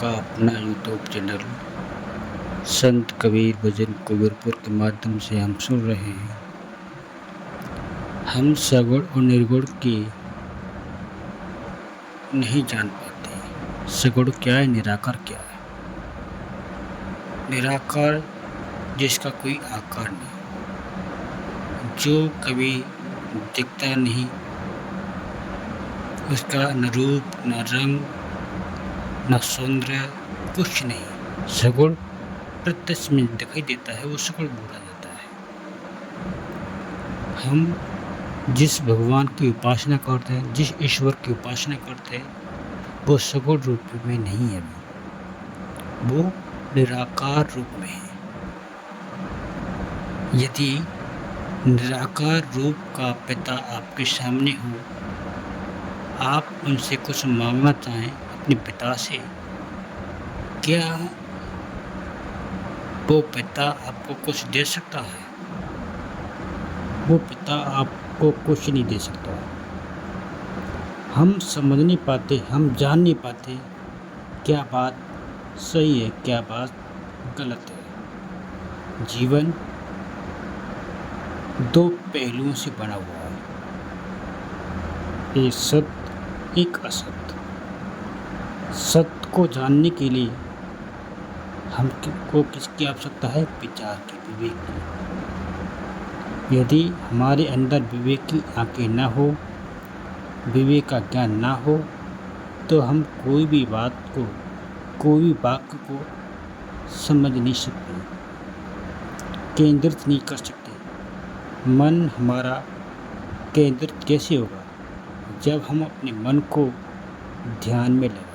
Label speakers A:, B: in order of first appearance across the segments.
A: आपका अपना YouTube channel संत कबीर भजन कुबीरपुर के माध्यम से हम सुन रहे हैं। हम सगुण और निर्गुण की नहीं जान पाते। सगुण क्या है, निराकार क्या है। निराकार जिसका कोई आकार नहीं, जो कभी दिखता नहीं, उसका न रूप न रंग न सौंदर्य कुछ नहीं। सगुण प्रत्यक्ष में दिखाई देता है, वो सगुण बोला जाता है। हम जिस भगवान की उपासना करते हैं, जिस ईश्वर की उपासना करते हैं, वो सगुण रूप में नहीं है, वो निराकार रूप में है। यदि निराकार रूप का पिता आपके सामने हो, आप उनसे कुछ मांगना चाहें अपने पिता से, क्या वो पिता आपको कुछ दे सकता है? वो पिता आपको कुछ नहीं दे सकता। हम समझ नहीं पाते, हम जान नहीं पाते क्या बात सही है, क्या बात गलत है। जीवन दो पहलुओं से बना हुआ है, एक सत्य एक असत्य। सत्य को जानने के लिए हमको किसकी आवश्यकता है? विचार की, विवेक की। यदि हमारे अंदर विवेक की आंखें ना हो, विवेक का ज्ञान ना हो, तो हम कोई भी बात को, कोई भी वाक्य को समझ नहीं सकते, केंद्रित नहीं कर सकते। मन हमारा केंद्रित कैसे होगा? जब हम अपने मन को ध्यान में लगाएंगे।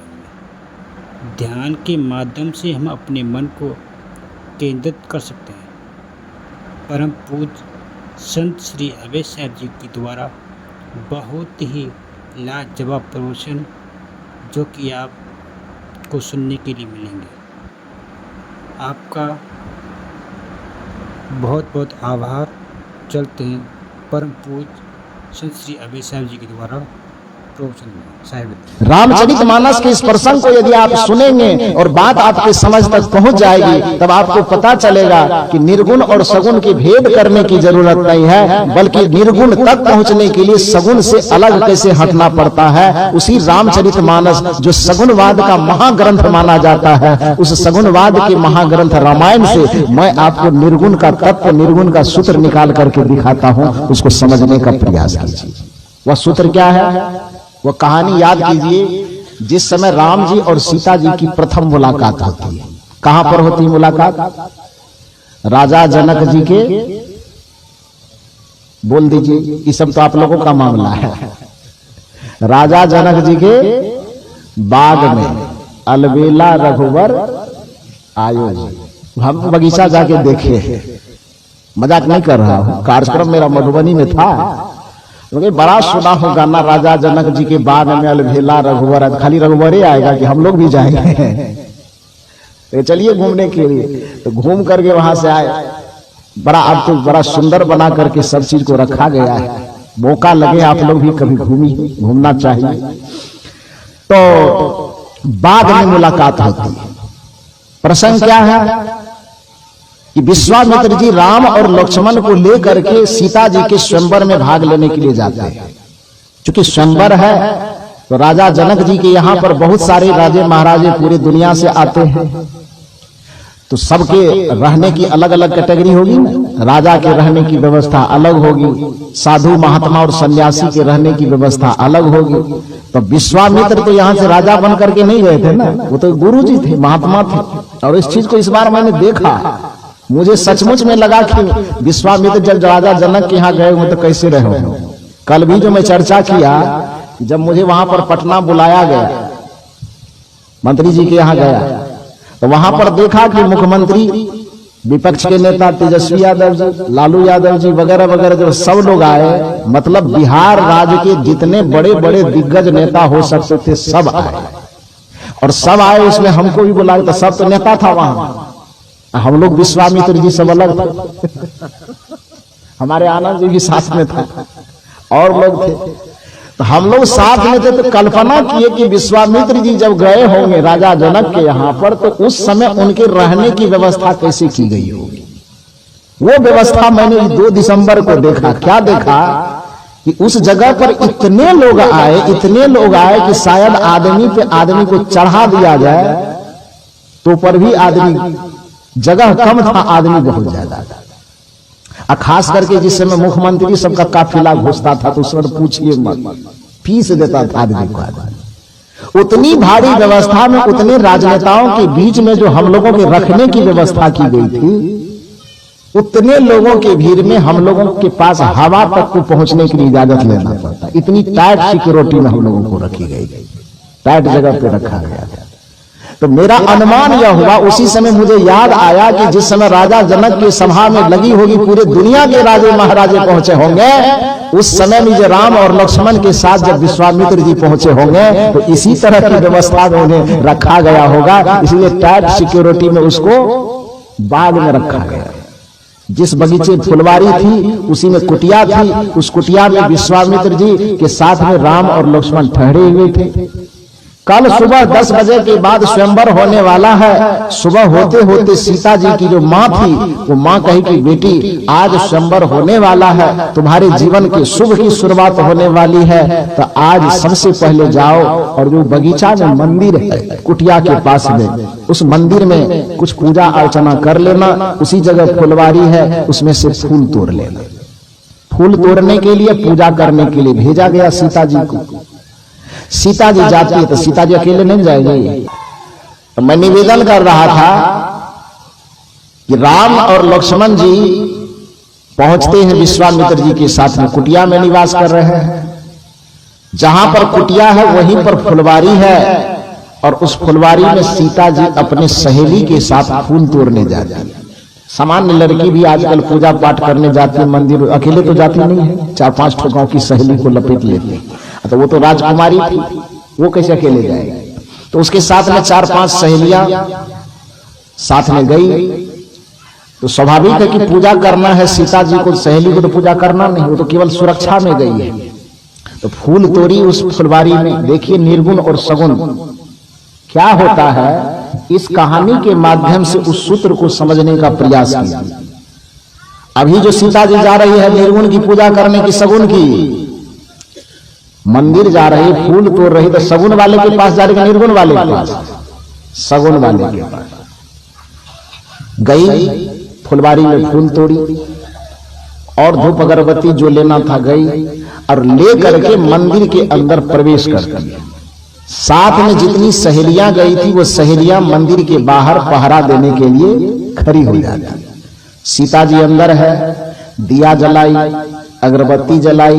A: ध्यान के माध्यम से हम अपने मन को केंद्रित कर सकते हैं। परम पूज्य संत श्री अभय साहब जी के द्वारा बहुत ही लाजवाब प्रवचन, जो कि आपको सुनने के लिए मिलेंगे। आपका बहुत बहुत आभार। चलते हैं परम पूज्य संत श्री अभय साहब जी के द्वारा प्रवचन में।
B: रामचरितमानस के इस प्रसंग को यदि आप सुनेंगे और बात आपके समझ तक पहुंच जाएगी, तब आपको पता चलेगा कि निर्गुण और सगुण की भेद करने की जरूरत नहीं है, बल्कि निर्गुण तक पहुंचने के लिए सगुण से अलग कैसे हटना पड़ता है। उसी रामचरितमानस, जो सगुणवाद का महाग्रंथ माना जाता है, उस सगुणवाद के महाग्रंथ रामायण से मैं आपको निर्गुण का तत्व, निर्गुण का सूत्र निकाल करके दिखाता हूं। उसको समझने का प्रयास कीजिए। वह सूत्र क्या है? वो कहानी याद कीजिए, जिस समय राम जी और सीता जी की प्रथम मुलाकात होती है। कहां पर होती है मुलाकात? राजा जनक जी के, बोल दीजिए, ये सब तो आप लोगों का मामला है। राजा जनक जी के बाग में अलबेला रघुवर आयो जी। हम बगीचा जाके देखे, मजाक नहीं कर रहा हूं, कार्यक्रम मेरा मधुबनी में था। क्योंकि बड़ा सुना हो गाना, राजा जनक जी के बाग में अलबेला रघुवर। खाली रघुवर ही आएगा कि हम लोग भी जाएंगे? तो चलिए घूमने के लिए। तो घूम करके वहां से आए। बड़ा अब तो बड़ा सुंदर बना करके सब चीज को रखा गया है। मौका लगे आप लोग भी कभी घूमना चाहिए। तो बाग में मुलाकात होती है। प्रसंग क्या है कि विश्वामित्र जी राम और लक्ष्मण को लेकर के सीता जी के स्वयंवर में भाग लेने के लिए जाते हैं। क्योंकि स्वयंवर है तो राजा जनक जी के यहाँ पर बहुत सारे राजे महाराजे पूरी दुनिया से आते हैं। तो सबके रहने की अलग अलग कैटेगरी होगी ना। राजा के रहने की व्यवस्था अलग होगी, साधु महात्मा और सन्यासी के रहने की व्यवस्था अलग होगी। तो विश्वामित्र तो यहाँ से राजा बन करके नहीं गए थे ना, वो तो गुरु जी थे, महात्मा थे। और इस चीज को इस बार मैंने देखा, मुझे सचमुच में लगा कि विश्वामित्र जब राजा जनक के यहाँ गए हुए तो कैसे रहे। कल भी जो मैं चर्चा किया, जब मुझे वहां पर पटना बुलाया गया, मंत्री जी के यहाँ गया, तो वहां पर देखा कि मुख्यमंत्री, विपक्ष के नेता तेजस्वी यादव जी, लालू यादव जी वगैरह वगैरह जो सब लोग आए। मतलब बिहार राज्य के जितने बड़े बड़े दिग्गज नेता हो सकते थे सब आए। और सब आए, उसमें हमको भी बुलाया। तो सब तो नेता था वहां, हम लोग विश्वामित्र जी सब अलग थे। हमारे आनंद जी भी साथ में था और लोग थे। तो हम लोग साथ में थे तो कल्पना किए कि विश्वामित्र जी जब गए होंगे राजा जनक के यहां पर, तो उस समय उनके रहने की व्यवस्था कैसे की गई होगी। वो व्यवस्था मैंने 2 दिसंबर को देखा। क्या देखा कि उस जगह पर इतने लोग आए कि शायद आदमी पे आदमी को चढ़ा दिया जाए तो पर भी आदमी, जगह कम था, आदमी बहुत ज्यादा था। और खास करके जिस समय मुख्यमंत्री सबका काफिला घुसता था तो उस समय पूछिए मत, पीस देता था आदमी को। उतनी भारी व्यवस्था में, उतने राजनेताओं के बीच में जो हम लोगों के रखने की व्यवस्था की गई थी, उतने लोगों के भीड़ में हम लोगों के पास हवा तक को पहुंचने की इजाजत लेना पड़ता। इतनी टाइट सिक्योरिटी में हम लोगों को रखी गई, टाइट जगह पे रखा गया। तो मेरा अनुमान यह हुआ, उसी समय मुझे याद आया कि जिस समय राजा जनक की सभा में लगी होगी, पूरे दुनिया के राजे महाराजे पहुंचे होंगे, उस समय में जो राम और लक्ष्मण के साथ जब विश्वामित्र जी पहुंचे होंगे तो इसी तरह की व्यवस्था में उन्हें रखा गया होगा। इसलिए टाइट सिक्योरिटी में उसको बाग में रखा गया। जिस बगीचे फुलवारी थी उसी में कुटिया थी, उस कुटिया में विश्वामित्र जी के साथ में राम और लक्ष्मण ठहरे हुए थे। कल सुबह 10 बजे के बाद स्वयंवर होने वाला है। सुबह होते होते सीता जी की जो माँ थी, वो माँ कही कि बेटी आज स्वयंवर होने वाला है, तुम्हारे जीवन के शुभ की शुरुआत होने वाली है, तो आज सबसे पहले जाओ और जो बगीचा में मंदिर है कुटिया के पास में, उस मंदिर में कुछ पूजा अर्चना कर लेना। उसी जगह फुलवारी है, उसमें से फूल तोड़ लेना। फूल तोड़ने के लिए, पूजा करने के लिए भेजा गया सीता जी को। सीता जी जाती है तो सीता जी अकेले नहीं जाएगी। तो मैं निवेदन कर रहा था कि राम और लक्ष्मण जी पहुंचते हैं विश्वामित्र जी के साथ में, कुटिया में निवास कर रहे हैं। जहां पर कुटिया है वहीं पर फुलवारी है, और उस फुलवारी में सीता जी अपने सहेली के साथ फूल तोड़ने जाती है। सामान्य लड़की भी आजकल पूजा पाठ करने जाती है मंदिर, अकेले तो जाती नहीं है, 4-5 ठो गांव की सहेली को लपेट लेती है। तो वो तो राजकुमारी थी, वो कैसे अकेले जाएगी। तो उसके साथ में 4-5 सहेलियां साथ में गई। तो स्वाभाविक है कि पूजा करना है सीता जी को, सहेली को तो पूजा करना नहीं, वो तो केवल सुरक्षा में गई है। तो फूल तोड़ी उस फुलवारी में। देखिए निर्गुण और सगुण क्या होता है, इस कहानी के माध्यम से उस सूत्र को समझने का प्रयास किया। अभी जो सीता जी जा रही है निर्गुण की पूजा करने की, सगुण की मंदिर जा रही, फूल तोड़ रही, तो सगुन वाले के पास जा रही, निर्गुण वाले के पास, सगुन वाले के पास गई। फुलवारी में फूल तोड़ी और धूप अगरबत्ती जो लेना था गई, और ले करके मंदिर के अंदर प्रवेश कर दिया। साथ में जितनी सहेलियां गई थी वो सहेलियां मंदिर के बाहर पहरा देने के लिए खड़ी हो जाती। सीता जी अंदर है, दिया जलाई, अगरबत्ती जलाई,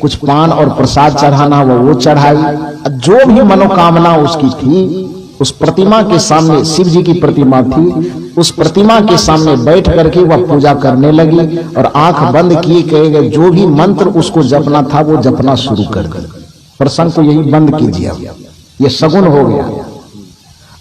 B: कुछ पान और प्रसाद चढ़ाना वो चढ़ाई। जो भी मनोकामना उसकी थी उस प्रतिमा के सामने, शिव जी की प्रतिमा थी, उस प्रतिमा के सामने बैठ करके वह पूजा करने लगी। और आंख बंद किए कहे गए जो भी मंत्र उसको जपना था वो जपना शुरू कर दिया। प्रसंग को यही बंद कीजिए, ये सगुन हो गया।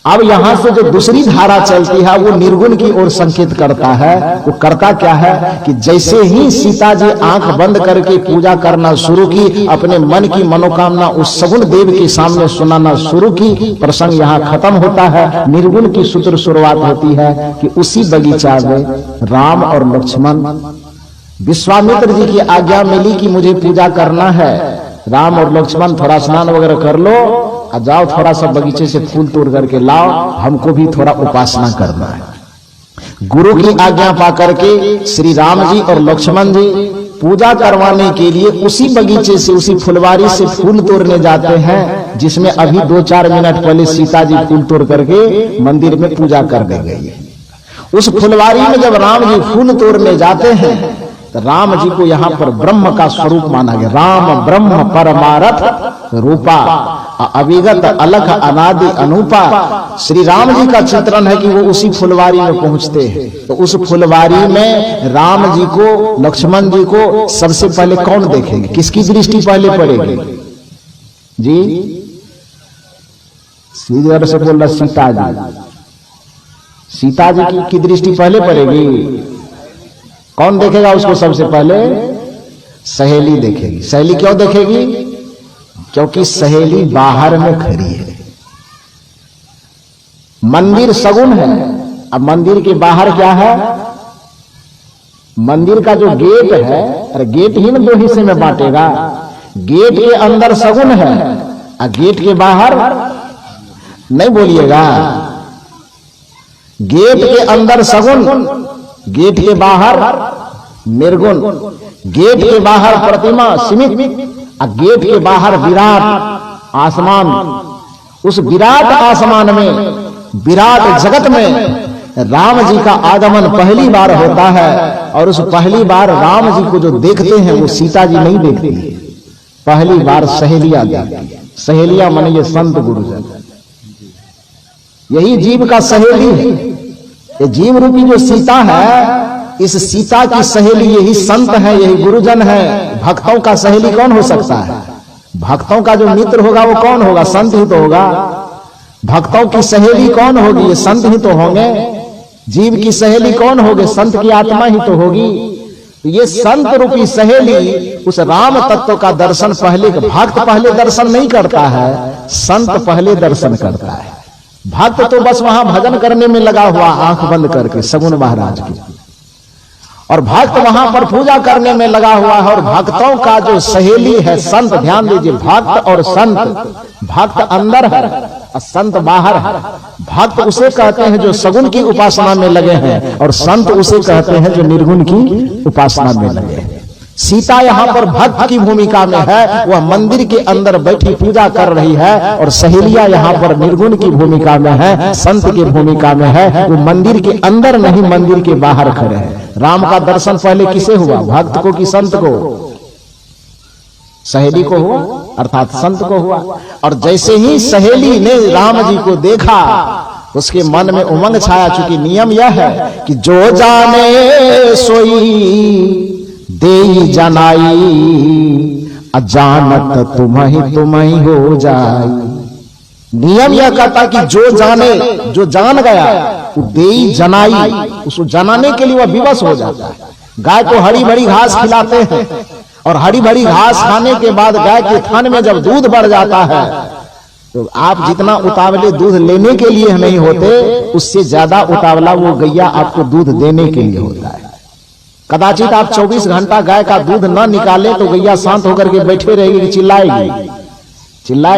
B: अब यहां से जो दूसरी धारा चलती है वो निर्गुण की ओर संकेत करता है। वो करता क्या है कि जैसे ही सीता जी आंख बंद करके पूजा करना शुरू की, अपने मन की मनोकामना उस सगुन देव के सामने सुनाना शुरू की, प्रसंग यहां खत्म होता है। निर्गुण की सूत्र शुरुआत होती है कि उसी बगीचा में राम और लक्ष्मण, विश्वामित्र जी की आज्ञा मिली कि मुझे पूजा करना है, राम और लक्ष्मण थोड़ा स्नान वगैरह कर लो और जाओ थोड़ा सा बगीचे से फूल तोड़ करके लाओ, हमको भी थोड़ा उपासना करना है। गुरु की आज्ञा पा करके श्री राम जी और लक्ष्मण जी पूजा करवाने के लिए उसी बगीचे से, उसी फुलवारी से फूल तोड़ने जाते हैं, जिसमें अभी 2-4 मिनट पहले सीता जी फूल तोड़ करके मंदिर में पूजा कर दे गई है। उस फुलवारी में जब राम जी फूल तोड़ने जाते हैं तो राम जी को यहाँ पर ब्रह्म का स्वरूप माना गया। राम ब्रह्म परमारथ रूपा, अविगत अलख अनादि अनूपा। श्री राम जी का चित्रण है कि वो उसी फुलवारी में पहुंचते हैं। तो उस फुलवारी में राम जी को, लक्ष्मण जी को सबसे पहले कौन देखेंगे, किसकी दृष्टि पहले पड़ेगी जी? सीधे से बोल रहा सीता जी, सीता जी की दृष्टि पहले पड़ेगी। कौन देखेगा उसको सबसे पहले? सहेली देखेगी। सहेली क्यों देखेगी? क्योंकि सहेली बाहर में खड़ी है। मंदिर सगुन है। अब मंदिर के बाहर क्या है? मंदिर का जो गेट है, अरे गेट ही ना दो हिस्से में बांटेगा। गेट के अंदर सगुन है और गेट के बाहर नहीं बोलिएगा। गेट के अंदर सगुन, गेट के बाहर निर्गुण। गेट के बाहर प्रतिमा सीमित और गेट के बाहर विराट आसमान। उस विराट आसमान में, विराट जगत में राम जी का आगमन पहली बार होता है। और उस पहली बार राम जी को जो देखते हैं वो सीता जी नहीं देखती है, पहली बार सहेलियां देखती है। सहेलियां माने ये संत गुरुजन, यही जीव का सहेली है। ये जीव रूपी जो सीता है, इस सीता की सहेली यही संत है, यही गुरुजन है। भक्तों का सहेली कौन हो सकता है? भक्तों का जो मित्र होगा वो कौन होगा? संत ही तो होगा। भक्तों की सहेली कौन होगी? ये संत ही तो होंगे। जीव की सहेली कौन होगी? संत की आत्मा ही तो होगी। ये संत रूपी सहेली उस राम तत्व का दर्शन पहले, भक्त पहले दर्शन नहीं करता है, संत पहले दर्शन करता है। भक्त तो बस वहां भजन करने में लगा हुआ आंख बंद करके सगुन महाराज की, और भक्त वहां पर पूजा करने में लगा हुआ है। और भक्तों का जो सहेली है संत, ध्यान दीजिए, भक्त और संत, भक्त अंदर है और संत बाहर है। भक्त उसे कहते हैं जो सगुन की उपासना में लगे हैं, और संत उसे कहते हैं जो निर्गुण की उपासना में लगे हैं। सीता यहाँ पर भक्त की भूमिका में है, वह मंदिर के अंदर बैठी पूजा कर रही है, और सहेलियां यहाँ पर निर्गुण की भूमिका में है, संत की भूमिका में है। वो मंदिर के अंदर नहीं, मंदिर के बाहर खड़े हैं। राम का दर्शन पहले किसे हुआ? भक्त को कि संत को? सहेली को हुआ, अर्थात संत को हुआ। और जैसे ही सहेली ने राम जी को देखा, उसके मन में उमंग छाया। चूंकि नियम यह है कि जो जाने सोई दे जनाई, अजानत तुम्हें हो जाई। नियम यह कहता कि जो जाने, जो जान गया वो दे जनाई, उसको जनाने के लिए वह विवश हो जाता है। गाय को हरी भरी घास खिलाते हैं, और हरी भरी घास खाने के बाद गाय के थन में जब दूध बढ़ जाता है, तो आप जितना उतावले दूध लेने के लिए नहीं होते, उससे ज्यादा उतावला वो गैया आपको दूध देने के लिए होता है। कदाचित आप 24 घंटा गाय का दूध न निकाले तो गैया शांत होकर के बैठे रहेगी कि चिल्लाएगी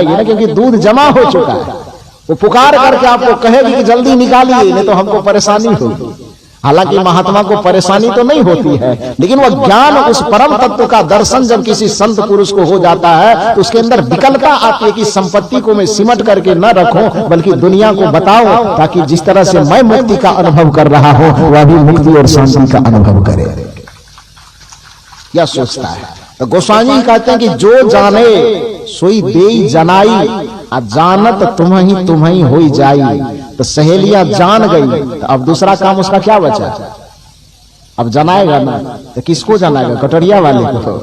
B: ना, क्योंकि दूध जमा हो चुका है। वो पुकार करके आपको कहेगी कि जल्दी निकालिए, नहीं तो हमको परेशानी होगी। हालांकि महात्मा को परेशानी तो नहीं होती है, लेकिन वह ज्ञान, उस परम तत्व का दर्शन जब किसी संत पुरुष को हो जाता है, तो उसके अंदर विकल्पता आती है कि संपत्ति को मैं सिमट करके न रखूं, बल्कि दुनिया को बताऊं, ताकि जिस तरह से मैं मुक्ति का अनुभव कर रहा हूं, वह भी मुक्ति और शांति का अनुभव करे। यह सोचता है। तो गोस्वामी जी कहते हैं कि जो जाने सोई दे जनाई, जानत तुम्हें हो जाई। तो सहेलियां जान गई, तो अब दूसरा काम उसका क्या बचा? अब जनाएगा ना, तो किसको जनाएगा? कटोरिया वाले को?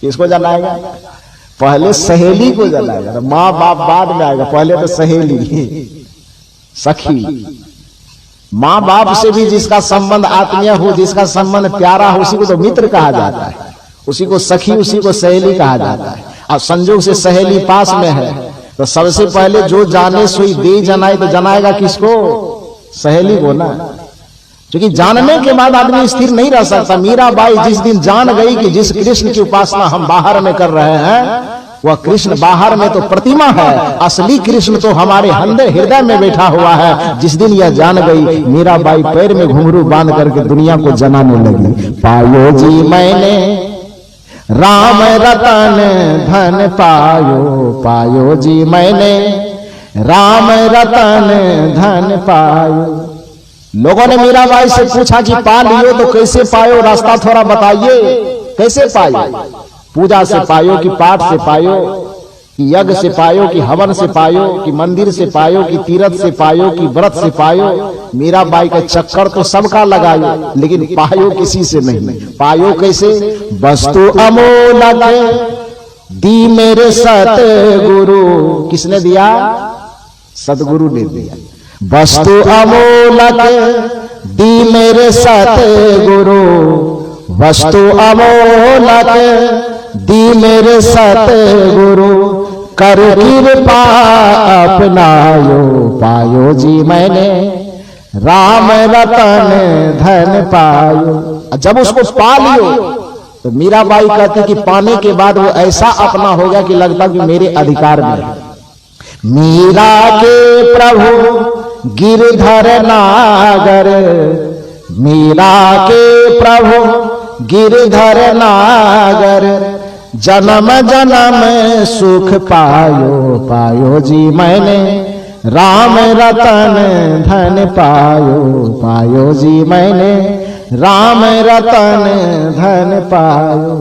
B: किसको जनाएगा? पहले सहेली को जनाएगा। तो माँ बाप बाद में आएगा, पहले तो सहेली, सखी। माँ बाप से भी जिसका संबंध आत्मीय हो, जिसका संबंध प्यारा हो, उसी को तो मित्र कहा जाता है, उसी को सखी, उसी को सहेली कहा जाता है। अब संजोग से सहेली पास में है, तो सबसे पहले जो जाने सोई दे जनाई, तो जनाएगा किसको? सहेली को ना। क्योंकि जानने के बाद आदमी स्थिर नहीं रह सकता। मीराबाई जिस दिन जान गई कि जिस कृष्ण की उपासना हम बाहर में कर रहे हैं, वह कृष्ण बाहर में तो प्रतिमा है, असली कृष्ण तो हमारे हृदय में बैठा हुआ है। जिस दिन यह जान गई, मीराबाई पैर में घुंघरू बांध करके दुनिया को जनाने लगी। पायो जी मैंने राम रतन धन पायो जी मैंने राम रतन धन पायो। लोगों ने मीराबाई से पूछा कि पा लियो तो कैसे पायो, रास्ता थोड़ा बताइए, कैसे पायो? पूजा से पायो कि पाठ से पायो, कि यज्ञ से पायो, कि हवन से पायो, कि मंदिर से पायो, कि तीर्थ से पायो, कि व्रत से पायो? मीराबाई का चक्कर तो सबका लगायो, लेकिन पायो किसी से नहीं। पायो कैसे? वस्तु अमोलक दी मेरे सतगुरु। किसने दिया? सतगुरु ने दिया। वस्तु अमोलक दी मेरे सतगुरु, वस्तु अमोलक दी मेरे सतगुरु, कर कृपा अपनायो पायो जी मैंने, राम रतन धन पायो। जब उसको पा लियो तो मीराबाई कहती कि पाने के बाद वो ऐसा अपना हो गया कि लगता कि मेरे अधिकार में है। मीरा के प्रभु गिरधर नागर, मीरा के प्रभु गिरधर नागर, जन्म जन्म सुख पायो पायो जी मैंने, राम रतन धन पायो पायो जी मैंने, राम रतन धन पायो।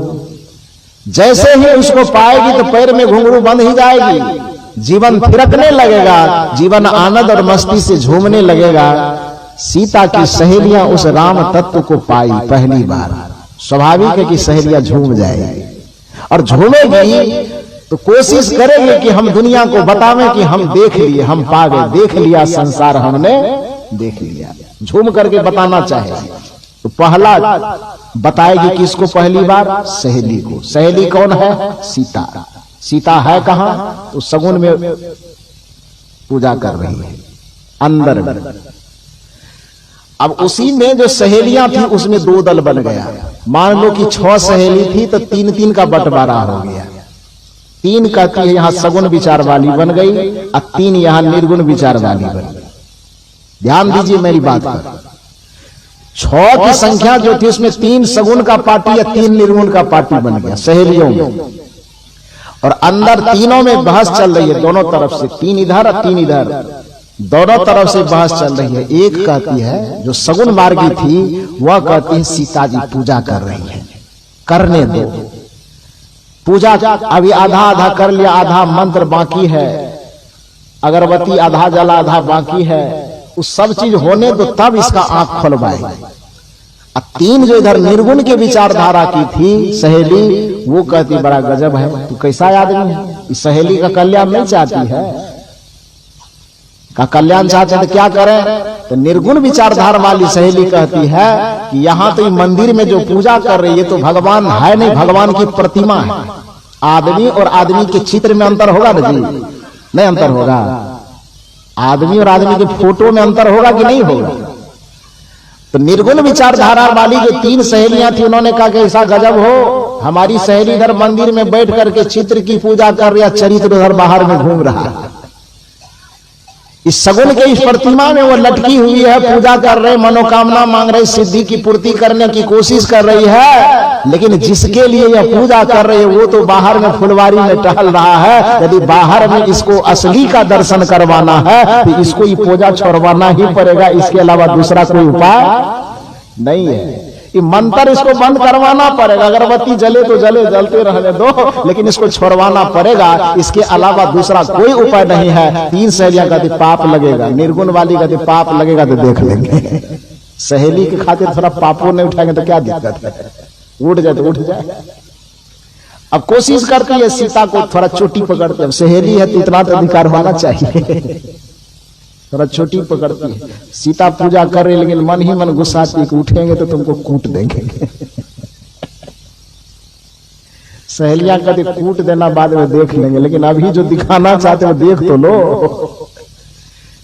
B: जैसे ही उसको पाएगी तो पैर में घुंघरू बंध ही जाएगी, जीवन थिरकने लगेगा, जीवन आनंद और मस्ती से झूमने लगेगा। सीता की सहेलियां उस राम तत्व को पाई पहली बार, स्वाभाविक है कि सहेलियां झूम जाएगी और झूमेगी तो कोशिश करेंगे कि हम दुनिया को बतावें कि हम देख लिए, हम पा गए, देख लिया संसार हमने देख लिया, झूम करके बताना चाहेगी। तो पहला बताएगी किसको पहली बार? सहेली को। सहेली कौन है? सीता। सीता है कहां? तो सगुन में पूजा कर रही है अंदर में। अब उसी में जो सहेलियां थी उसमें दो दल बन गया। मान लो कि 6 सहेली थी तो 3-3 का बंटवारा हो गया। 3 कहती है यहां सगुन विचार वाली बन गई और 3 यहां निर्गुण विचार वाली बन गई। ध्यान दीजिए मेरी बात पर। 6 की संख्या जो थी उसमें 3 सगुन का पार्टी या 3 निर्गुण का पार्टी बन गया सहेलियों में। और अंदर तीनों में बहस चल रही है दोनों तरफ से, 3 इधर और 3 इधर, दोनों तरफ से बहस चल रही है। एक कहती है जो सगुन मार्गी थी वह कहती है सीता जी पूजा कर रही है, करने दो पूजा। अभी आधा आधा कर लिया, आधा मंत्र बाकी है, अगरबत्ती आधा जला आधा बाकी है, उस सब चीज होने दो तब इसका आंख खुलवाएगी। 3 जो इधर निर्गुण के विचारधारा की थी सहेली, वो कहती बड़ा गजब है, तू कैसा आदमी है, इस सहेली का कल्याण नहीं चाहती है, का कल्याण चाहते तो क्या करें? तो निर्गुण विचारधारा वाली सहेली कहती है कि यहां तो मंदिर में जो पूजा कर रही है तो भगवान है नहीं, भगवान की प्रतिमा है। आदमी और आदमी के चित्र में अंतर होगा ना जी? नहीं अंतर होगा। आदमी और आदमी के फोटो में अंतर होगा कि नहीं होगा? तो निर्गुण विचारधारा वाली जो 3 सहेलियां थी उन्होंने कहा कि ऐसा गजब हो, हमारी सहेली इधर मंदिर में बैठ करके चित्र की पूजा कर रही है, चरित्र उधर बाहर में घूम रहा है। इस सगुन के इस प्रतिमा में वो लटकी हुई है, पूजा कर रहे, मनोकामना मांग रही, सिद्धि की पूर्ति करने की कोशिश कर रही है। लेकिन जिसके लिए यह पूजा कर रही है वो तो बाहर में फुलवारी में टहल रहा है। यदि बाहर में इसको असली का दर्शन करवाना है तो इसको ये पूजा छोड़वाना ही पड़ेगा, इसके अलावा दूसरा कोई उपाय नहीं है। ये मंत्र इसको बंद करवाना पड़ेगा, अगरबत्ती जले तो जले, जलते रहने दो, लेकिन इसको छोड़वाना पड़ेगा, इसके अलावा दूसरा कोई उपाय नहीं है। 3 सहेलियां कहती पाप लगेगा, निर्गुण वाली कहती पाप लगेगा तो देख लेंगे। सहेली के खातिर थोड़ा पापों नहीं उठाएंगे तो क्या दिक्कत है, उठ जाए तो उठ जाए। अब कोशिश करती है सीता को थोड़ा चोटी पकड़ते, अब सहेली है तो इतना तो अधिकार होना चाहिए, थोड़ा छोटी पकड़ती है। सीता पूजा कर रही लेकिन मन ही मन गुस्साती कि उठेंगे तो तुमको कूट देंगे। सहेलियां कहती कूट देना बाद में देख लेंगे, लेकिन अभी जो दिखाना चाहते हो देख तो लो।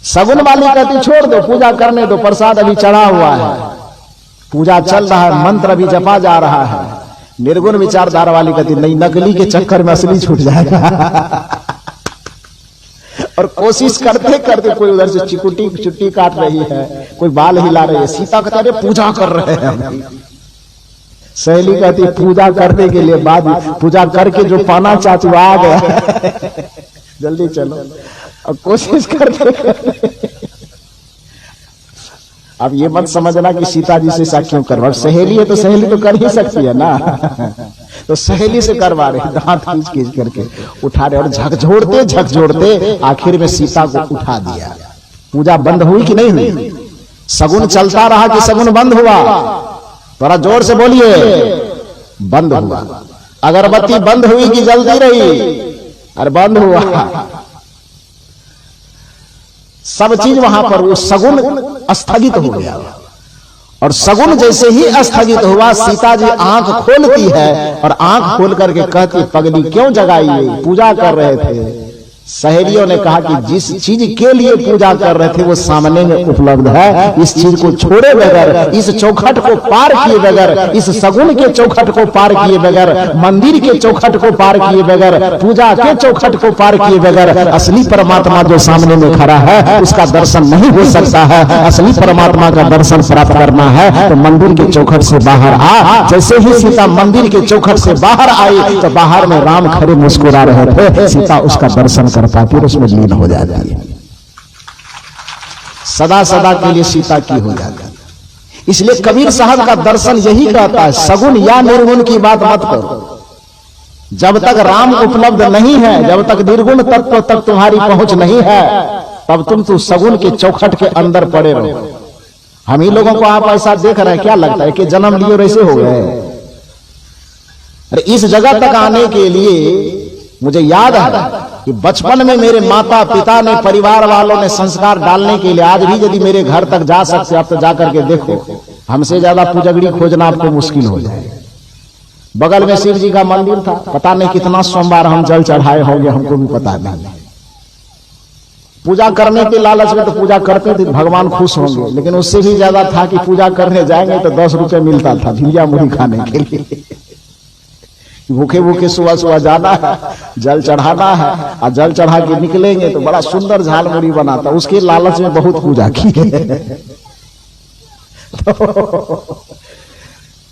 B: सगुन वाली कहती छोड़ दो, पूजा करने दो, प्रसाद अभी चढ़ा हुआ है, पूजा चल रहा है, मंत्र अभी जपा जा रहा है। निर्गुण विचारधारा वाली कहती नहीं, नकली के चक्कर में असली छूट जाएगा। और कोशिश करते करते कोई उधर से चिकुटी चुट्टी काट रही है, कोई बाल हिला रही है, सीता कहता है पूजा कर रहे हैं। सहेली कहती पूजा करने के लिए बाद पूजा करके जो पाना चाहती वो आ गया, जल्दी चलो। अब कोशिश करते अब ये मत समझना कि सीता जी से ऐसा क्यों करवा, सहेली है तो सहेली तो कर ही सकती है ना। तो सहेली से करवा रहे, दांत खींच खींच करके उठा रहे और झकझोड़ते आखिर में सीता को उठा दिया। पूजा बंद हुई कि नहीं हुई? सगुन चलता रहा कि सगुन बंद हुआ? थोड़ा जोर से बोलिए। बंद हुआ। अगरबत्ती बंद हुई कि जलती रही? अरे बंद हुआ। सब चीज वहां पर वो सगुन स्थगित हो गया और सगुन जैसे ही स्थगित हुआ, सीता जी आंख खोलती है और आंख खोल करके कहती, पगली क्यों जगाई, पूजा कर रहे थे। सहेलियों ने कहा कि जिस चीज के लिए पूजा कर रहे थे वो सामने में उपलब्ध है, इस चीज को छोड़े बगैर, इस चौखट को पार किए बगैर, इस सगुन के चौखट को पार किए बगैर, मंदिर के चौखट को पार किए बगैर, पूजा के चौखट को पार किए बगैर असली परमात्मा जो सामने में खड़ा है उसका दर्शन नहीं हो सकता है। असली परमात्मा का दर्शन प्राप्त करना है तो मंदिर के चौखट से बाहर आ। जैसे ही सीता मंदिर के चौखट से बाहर आई तो बाहर में राम खड़े मुस्कुरा रहे थे, सीता उसका दर्शन कर पाती और उसमें लीन हो जाती है, सदा सदा के लिए सीता की हो जाती है। इसलिए कबीर साहब का दर्शन यही कहता है, सगुन या निर्गुण की बात मत करो। जब तक राम उपलब्ध नहीं है, जब तक निर्गुण तत्व तक तुम्हारी पहुंच नहीं है, तब तुम सगुन के चौखट के अंदर पड़े रहो। हम ही लोगों को आप ऐसा देख रहे हैं, क्या लगता है कि जन्म लिए और ऐसे हो गए। अरे इस जगह तक आने के लिए मुझे याद है कि बचपन में मेरे माता पिता ने, परिवार वालों ने संस्कार डालने के लिए, आज भी यदि मेरे घर तक जा सकते आप तो जाकर के देखो, हमसे ज्यादा पूजगड़ी खोजना आपको मुश्किल हो जाए। बगल में शिव जी का मंदिर था, पता नहीं कितना सोमवार हम जल चढ़ाए होंगे, हमको भी पता नहीं। पूजा करने के लालच में तो पूजा करते थे, भगवान खुश होंगे, लेकिन उससे भी ज्यादा था कि पूजा करने जाएंगे तो 10 रुपए मिलता था भिंडिया मुड़ी खाने के लिए। भूखे भूखे सुबह सुबह जाना है, जल चढ़ाना है, और जल चढ़ा के निकलेंगे तो बड़ा सुंदर झालमुड़ी बनाता, उसके लालच में बहुत पूजा की।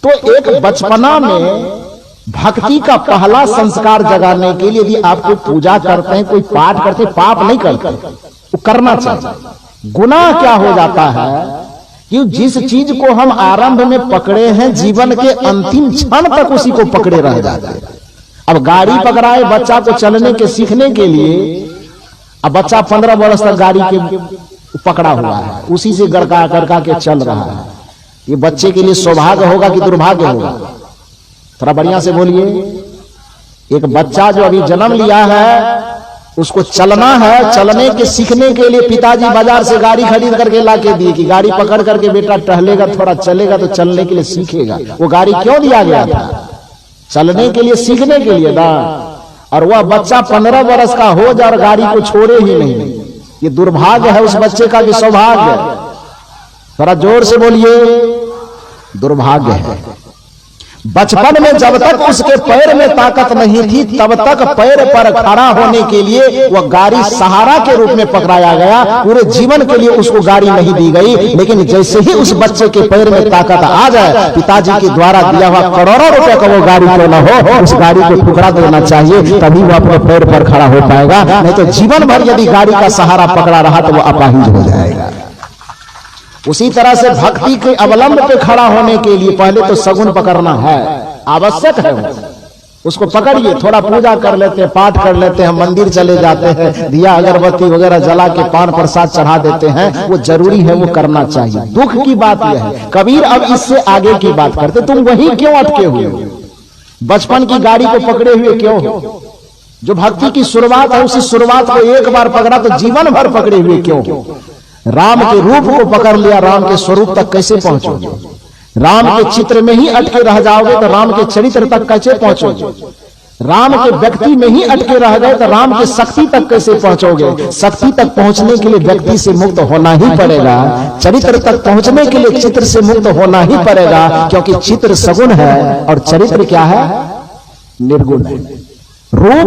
B: तो एक बचपना में भक्ति का पहला संस्कार जगाने के लिए यदि आप कोई पूजा करते हैं, कोई पाठ करते हैं, पाप नहीं करते, वो करना चाहिए। गुनाह क्या हो जाता है कि जिस चीज को हम आरंभ में पकड़े हैं, जीवन के अंतिम क्षण तक उसी को पकड़े रह जाते हैं। अब गाड़ी पकड़ाए बच्चा को चलने के सीखने के लिए, अब बच्चा 15 वर्ष तक गाड़ी के पकड़ा हुआ है, उसी से गड़का गड़का के चल रहा है। ये बच्चे के लिए सौभाग्य होगा कि दुर्भाग्य होगा? थोड़ा बढ़िया से बोलिए। एक बच्चा जो अभी जन्म लिया है उसको चलना है, चलने के सीखने के लिए पिताजी बाजार से गाड़ी खरीद करके ला के दिए कि गाड़ी पकड़ करके बेटा टहलेगा, थोड़ा चलेगा तो चलने के लिए सीखेगा। वो गाड़ी क्यों दिया गया था? चलने के लिए, सीखने के लिए ना। और वह बच्चा 15 वर्ष का हो जाए और गाड़ी को छोड़े ही नहीं। ये दुर्भाग्य है उस बच्चे का कि सौभाग्य? थोड़ा जोर से बोलिए, दुर्भाग्य है। बचपन में जब तक उसके पैर में ताकत नहीं थी, तब तक पैर पर खड़ा होने के लिए वह गाड़ी सहारा के रूप में पकड़ाया गया। पूरे जीवन के लिए उसको गाड़ी नहीं दी गई। लेकिन जैसे ही उस बच्चे के पैर में ताकत आ जाए, पिताजी के द्वारा दिया हुआ करोड़ों रुपए का वो गाड़ी क्यों न हो, उस गाड़ी को टुकड़ा देना चाहिए, तभी वो अपने पैर पर खड़ा हो पाएगा। नहीं तो जीवन भर यदि गाड़ी का सहारा पकड़ा रहा तो वो अपाहिज हो जाएगा। उसी तरह से भक्ति के अवलंब पे खड़ा होने के लिए पहले तो सगुन पकड़ना है, आवश्यक है। उसको पकड़िए, थोड़ा पूजा कर लेते हैं, पाठ कर लेते हैं, मंदिर चले जाते हैं, दिया अगरबत्ती वगैरह जला के पान प्रसाद चढ़ा देते हैं, वो जरूरी है, वो करना चाहिए। दुख की बात यह है, कबीर अब इससे आगे की बात करते, तुम वहीं क्यों अटके हुए हो? बचपन की गाड़ी को पकड़े हुए क्यों हो? जो भक्ति की शुरुआत है उसी शुरुआत को एक बार पकड़ा तो जीवन भर पकड़े हुए क्यों? राम के रूप को पकड़ लिया, राम के स्वरूप तक कैसे पहुंचोगे? राम के चित्र में ही अटके रह जाओगे तो राम के चरित्र तक कैसे पहुंचोगे? राम के व्यक्ति में ही अटके रह गए तो राम के शक्ति तक कैसे पहुंचोगे? शक्ति तक पहुंचने के लिए व्यक्ति से मुक्त होना ही पड़ेगा, चरित्र तक पहुंचने के लिए चित्र से मुक्त होना ही पड़ेगा, क्योंकि चित्र सगुण है और चरित्र क्या है? निर्गुण है। रूप